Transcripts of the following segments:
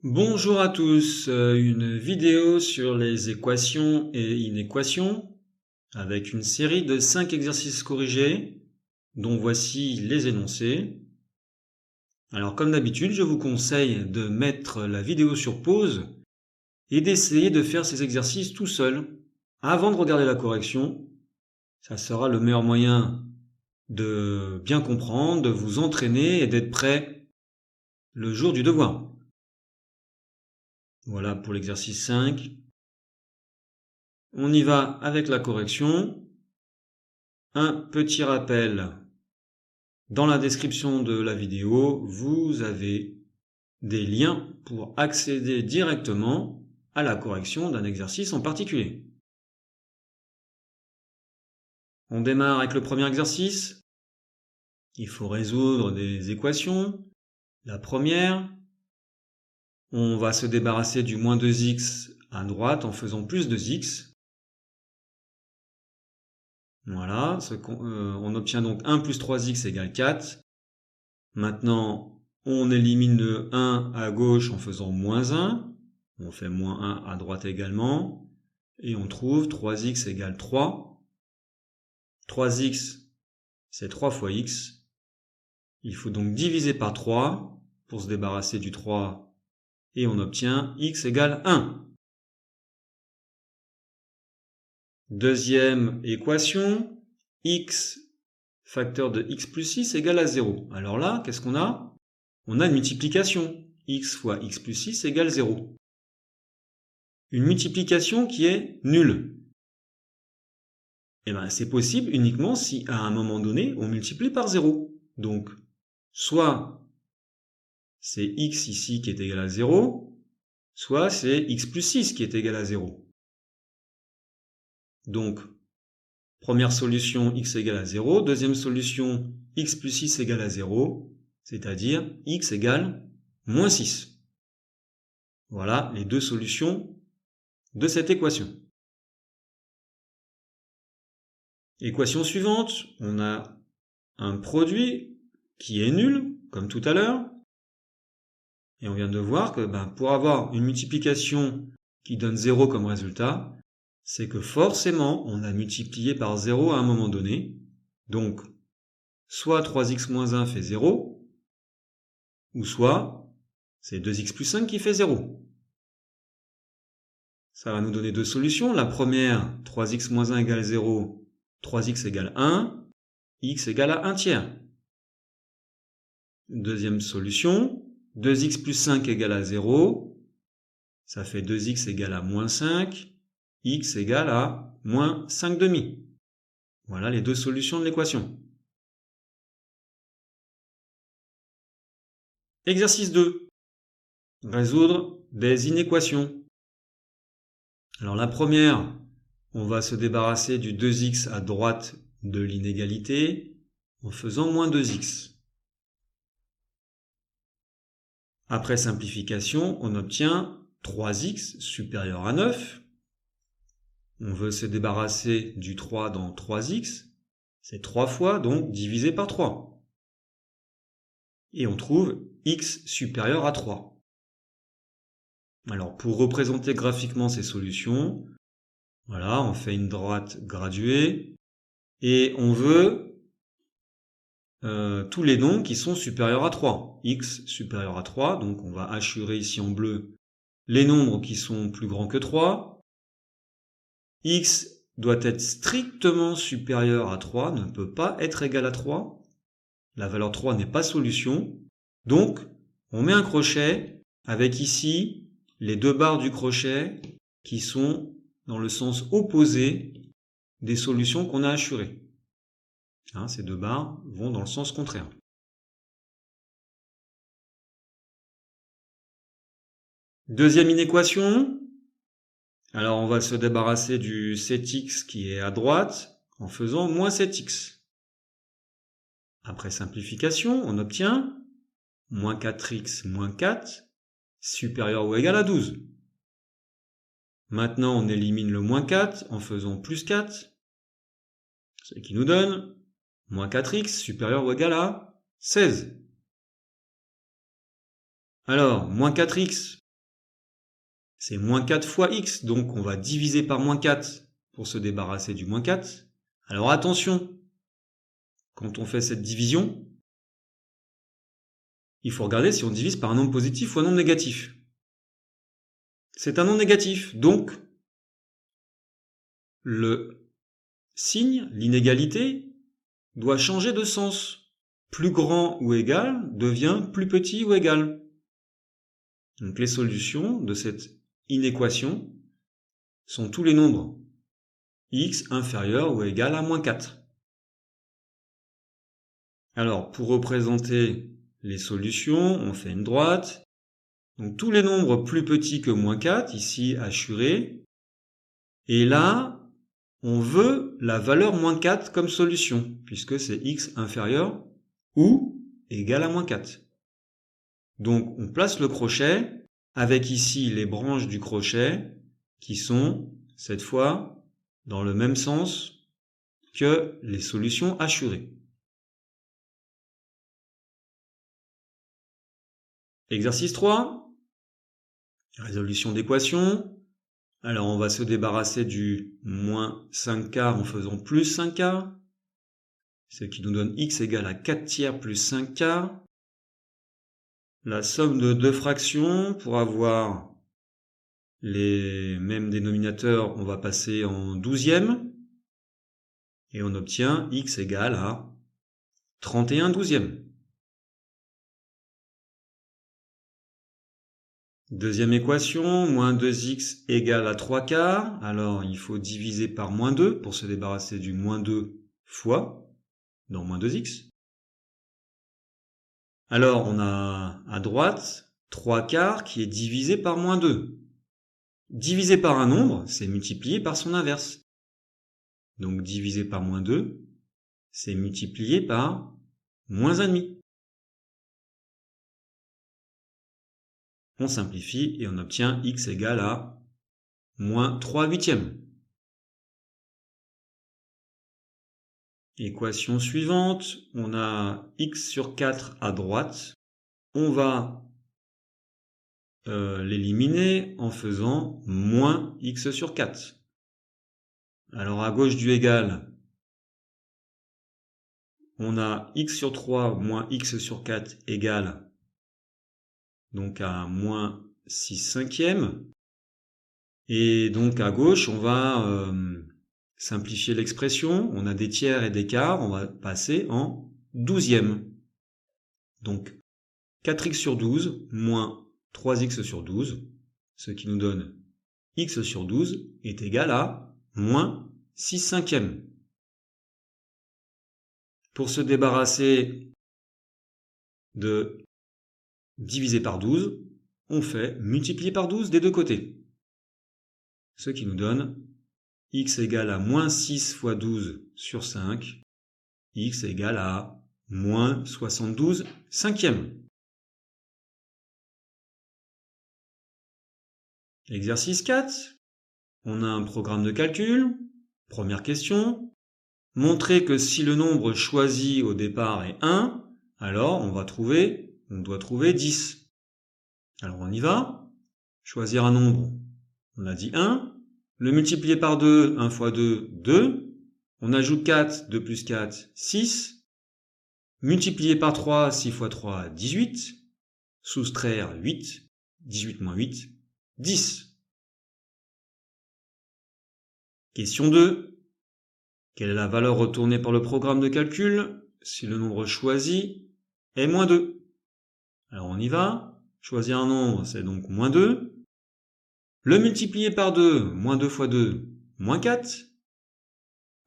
Bonjour à tous, une vidéo sur les équations et inéquations avec une série de 5 exercices corrigés dont voici les énoncés. Alors comme d'habitude, je vous conseille de mettre la vidéo sur pause et d'essayer de faire ces exercices tout seul avant de regarder la correction. Ça sera le meilleur moyen de bien comprendre, de vous entraîner et d'être prêt le jour du devoir. Voilà pour l'exercice 5. On y va avec la correction. Un petit rappel. Dans la description de la vidéo, vous avez des liens pour accéder directement à la correction d'un exercice en particulier. On démarre avec le premier exercice. Il faut résoudre des équations. La première, on va se débarrasser du moins 2x à droite en faisant plus 2x. Voilà, on obtient donc 1 plus 3x égale 4. Maintenant, on élimine le 1 à gauche en faisant moins 1. On fait moins 1 à droite également. Et on trouve 3x égale 3. 3x, c'est 3 fois x. Il faut donc diviser par 3 pour se débarrasser du 3. Et on obtient x égale 1. Deuxième équation, x facteur de x plus 6 égale à 0. Alors là, qu'est-ce qu'on a? On a une multiplication. X fois x plus 6 égale 0. Une multiplication qui est nulle. Eh bien, c'est possible uniquement si, à un moment donné, on multiplie par 0. Donc, soit c'est x ici qui est égal à 0, soit c'est x plus 6 qui est égal à 0. Donc, première solution, x égale à 0. Deuxième solution, x plus 6 égale à 0, c'est-à-dire x égale moins 6. Voilà les deux solutions de cette équation. Équation suivante, on a un produit qui est nul, comme tout à l'heure. Et on vient de voir que pour avoir une multiplication qui donne 0 comme résultat, c'est que forcément on a multiplié par 0 à un moment donné. Donc, soit 3x moins 1 fait 0, ou soit c'est 2x plus 5 qui fait 0. Ça va nous donner deux solutions. La première, 3x moins 1 égale 0, 3x égale 1, x égale à 1 tiers. Deuxième solution, 2x plus 5 égale à 0, ça fait 2x égale à moins 5, x égale à moins 5 demi. Voilà les deux solutions de l'équation. Exercice 2. Résoudre des inéquations. Alors la première, on va se débarrasser du 2x à droite de l'inégalité en faisant moins 2x. Après simplification, on obtient 3x supérieur à 9. On veut se débarrasser du 3 dans 3x. C'est 3 fois, donc divisé par 3. Et on trouve x supérieur à 3. Alors pour représenter graphiquement ces solutions, voilà, on fait une droite graduée et on veut tous les nombres qui sont supérieurs à 3. X supérieur à 3, donc on va hachurer ici en bleu les nombres qui sont plus grands que 3. X doit être strictement supérieur à 3, ne peut pas être égal à 3. La valeur 3 n'est pas solution. Donc, on met un crochet avec ici les deux barres du crochet qui sont dans le sens opposé des solutions qu'on a hachurées. Ces deux barres vont dans le sens contraire. Deuxième inéquation. Alors on va se débarrasser du 7x qui est à droite en faisant moins 7x. Après simplification, on obtient moins 4x moins 4 supérieur ou égal à 12. Maintenant, on élimine le moins 4 en faisant plus 4, ce qui nous donne moins 4x supérieur ou égal à 16. Alors, moins 4x c'est moins 4 fois x, donc on va diviser par moins 4 pour se débarrasser du moins 4. Alors attention, quand on fait cette division, il faut regarder si on divise par un nombre positif ou un nombre négatif. C'est un nombre négatif, donc le signe, l'inégalité, doit changer de sens. Plus grand ou égal devient plus petit ou égal. Donc les solutions de cette inéquation sont tous les nombres x inférieur ou égal à moins 4. Alors pour représenter les solutions, on fait une droite. Donc tous les nombres plus petits que moins 4, ici assurés. Et là, on veut la valeur moins 4 comme solution, puisque c'est x inférieur ou égal à moins 4. Donc on place le crochet, avec ici les branches du crochet, qui sont, cette fois, dans le même sens que les solutions assurées. Exercice 3, résolution d'équation. Alors on va se débarrasser du moins 5 quarts en faisant plus 5 quarts, ce qui nous donne x égale à 4 tiers plus 5 quarts. La somme de deux fractions, pour avoir les mêmes dénominateurs, on va passer en douzième, et on obtient x égale à 31 douzièmes. Deuxième équation, moins 2x égale à 3 quarts. Alors, il faut diviser par moins 2 pour se débarrasser du moins 2 fois, dans moins 2x. Alors, on a à droite 3 quarts qui est divisé par moins 2. Divisé par un nombre, c'est multiplié par son inverse. Donc, divisé par moins 2, c'est multiplié par moins 1,5. On simplifie et on obtient x égale à moins 3 huitièmes. Équation suivante, on a x sur 4 à droite. On va l'éliminer en faisant moins x sur 4. Alors à gauche du égal, on a x sur 3 moins x sur 4 égale donc à moins 6 cinquièmes. Et donc à gauche, on va simplifier l'expression. On a des tiers et des quarts, on va passer en douzièmes. Donc 4x sur 12 moins 3x sur 12, ce qui nous donne x sur 12 est égal à moins 6 cinquièmes. Pour se débarrasser de diviser par 12, on fait multiplier par 12 des deux côtés. Ce qui nous donne x égale à moins 6 fois 12 sur 5, x égale à moins 72 cinquièmes. Exercice 4, on a un programme de calcul. Première question, montrer que si le nombre choisi au départ est 1, alors on doit trouver 10. Alors on y va, choisir un nombre, on a dit 1, le multiplier par 2, 1 fois 2, 2, on ajoute 4, 2 plus 4, 6, multiplier par 3, 6 fois 3, 18, soustraire 8, 18 moins 8, 10. Question 2. Quelle est la valeur retournée par le programme de calcul si le nombre choisi est moins 2? Alors on y va. Choisir un nombre, c'est donc moins 2. Le multiplier par 2, moins 2 fois 2, moins 4.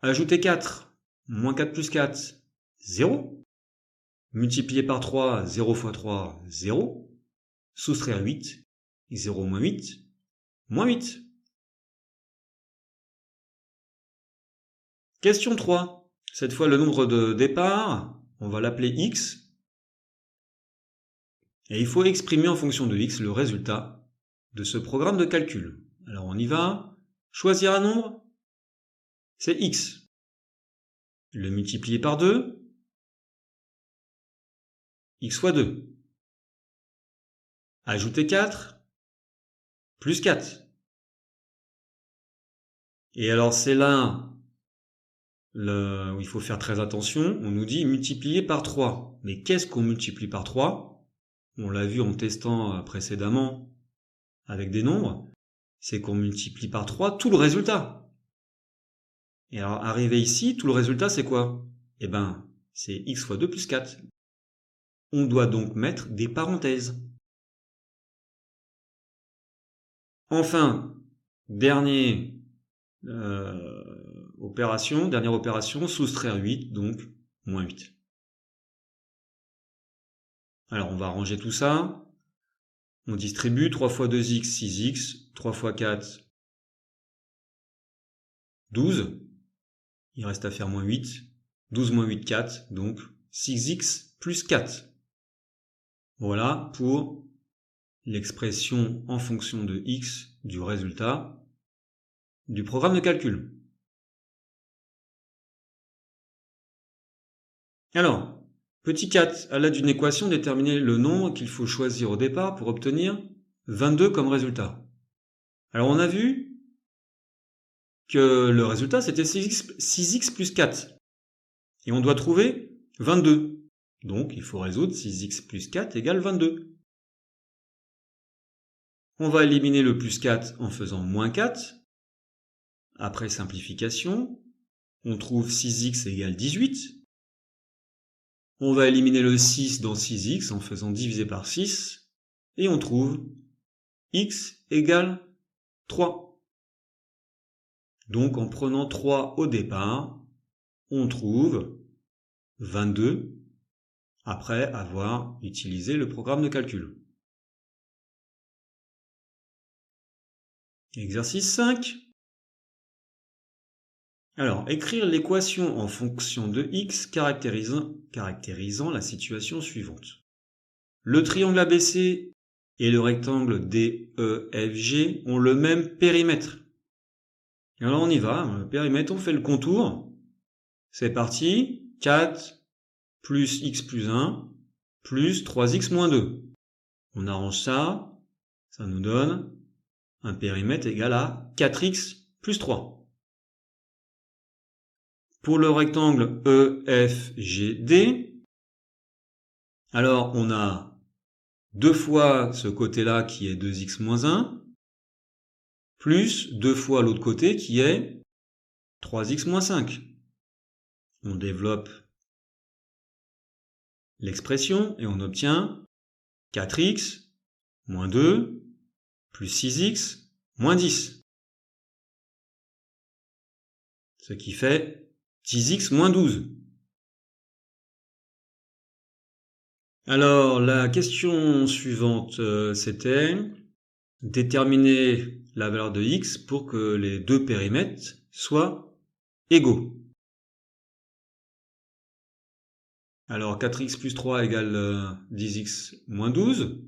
Ajouter 4, moins 4 plus 4, 0. Multiplier par 3, 0 fois 3, 0. Soustraire 8, 0 moins 8, moins 8. Question 3. Cette fois, le nombre de départ, on va l'appeler x. Et il faut exprimer en fonction de x le résultat de ce programme de calcul. Alors on y va. Choisir un nombre, c'est x. Le multiplier par 2, x fois 2. Ajouter 4, plus 4. Et alors c'est là où il faut faire très attention. On nous dit multiplier par 3. Mais qu'est-ce qu'on multiplie par 3? On l'a vu en testant précédemment avec des nombres. C'est qu'on multiplie par 3 tout le résultat. Et alors arrivé ici, tout le résultat c'est quoi? Eh ben, c'est x fois 2 plus 4. On doit donc mettre des parenthèses. Enfin, dernière opération, soustraire 8, donc moins 8. Alors on va ranger tout ça. On distribue 3 fois 2x, 6x, 3 fois 4, 12. Il reste à faire moins 8. 12 moins 8, 4, donc 6x plus 4. Voilà pour l'expression en fonction de x du résultat du programme de calcul. Alors, petit 4, à l'aide d'une équation, déterminer le nombre qu'il faut choisir au départ pour obtenir 22 comme résultat. Alors on a vu que le résultat c'était 6x plus 4. Et on doit trouver 22. Donc il faut résoudre 6x plus 4 égale 22. On va éliminer le plus 4 en faisant moins 4. Après simplification, on trouve 6x égale 18. On va éliminer le 6 dans 6x en faisant diviser par 6. Et on trouve x égale 3. Donc en prenant 3 au départ, on trouve 22 après avoir utilisé le programme de calcul. Exercice 5. Alors, écrire l'équation en fonction de x caractérisant la situation suivante. Le triangle ABC et le rectangle DEFG ont le même périmètre. Alors on y va, le périmètre, on fait le contour. C'est parti, 4 plus x plus 1 plus 3x moins 2. On arrange ça, ça nous donne un périmètre égal à 4x plus 3. Pour le rectangle EFGD, alors on a 2 fois ce côté-là qui est 2x moins 1, plus 2 fois l'autre côté qui est 3x moins 5. On développe l'expression et on obtient 4x moins 2 plus 6x moins 10. Ce qui fait 10x moins 12. Alors, la question suivante, c'était déterminer la valeur de x pour que les deux périmètres soient égaux. Alors, 4x plus 3 égale 10x moins 12.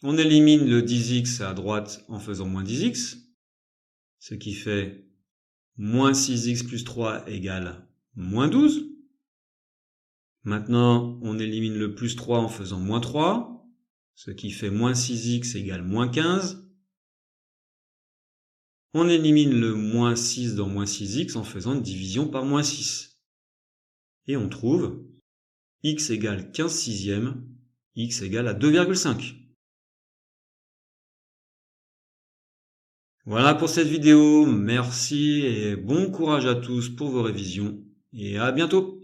On élimine le 10x à droite en faisant moins 10x, ce qui fait moins 6x plus 3 égale moins 12. Maintenant, on élimine le plus 3 en faisant moins 3, ce qui fait moins 6x égale moins 15. On élimine le moins 6 dans moins 6x en faisant une division par moins 6. Et on trouve x égale 15 sixièmes, x égale à 2,5. Voilà pour cette vidéo, merci et bon courage à tous pour vos révisions et à bientôt.